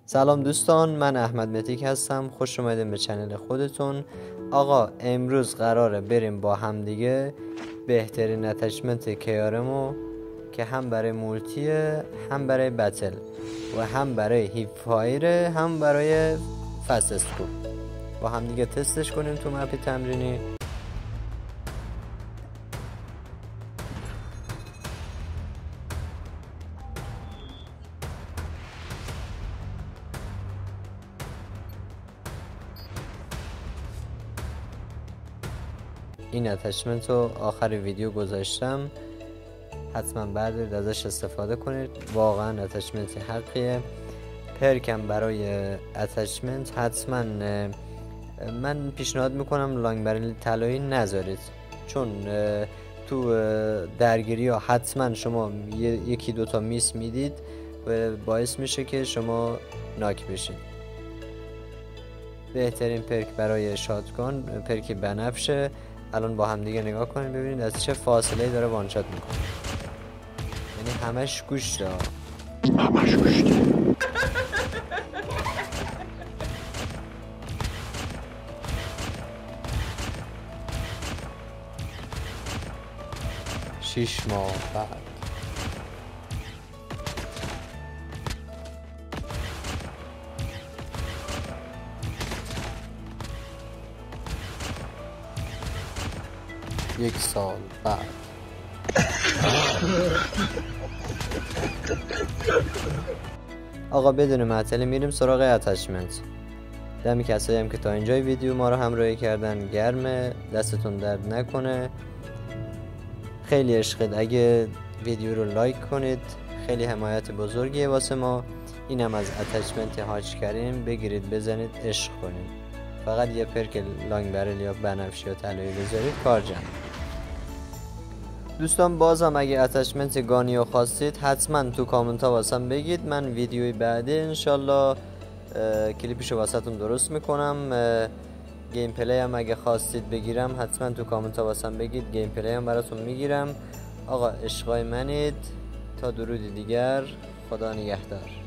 سلام دوستان، من احمد متیک هستم. خوش اومدین به چنل خودتون. آقا امروز قراره بریم با همدیگه بهترین اتچمنت کیارمو که هم برای مولتیه، هم برای بتل و هم برای هیپ فایر، هم برای فست اسکوپ با همدیگه تستش کنیم تو مپ تمرینی. این اتچمنت رو آخر ویدیو گذاشتم، حتما بردارید ازش استفاده کنید. واقعا اتچمنت حقیه. پرکم برای اتچمنت حتما من پیشنهاد میکنم لانگ برل طلایی نذارید، چون تو درگیری ها حتما شما یکی دوتا میس میدید و باعث میشه که شما ناک بشید. بهترین پرک برای شاتگان پرک بنفشه. الان با هم دیگه نگاه کنید ببینید از چه فاصله داره وانشات میکنه. یعنی همش گوشته، همش گوشته. شیش ماه بعد یک سال بعد آقا بدون معطلی میریم سراغ اتچمنت. دم کسایی هم که تا اینجای ویدیو ما رو همراهی کردن گرمه، دستتون درد نکنه. خیلی عشقید اگه ویدیو رو لایک کنید، خیلی حمایت بزرگیه واسه ما. اینم از اتچمنت هاچ کریم، بگیرید بزنید عشق کنید. فقط یه پرک لانگ برل یا بنفشی یا طلایی بذارید کار جمع. دوستان بازم اگه اتچمنت گانیو خواستید حتما تو کامنت ها واسم بگید. من ویدیوی بعدی انشالله کلیپشو واسهتون درست میکنم. گیم پلی هم اگه خواستید بگیرم حتما تو کامنت ها واسم بگید، گیم پلی هم براتون میگیرم. آقا عشقای منید، تا درودی دیگر، خدا نگهدار.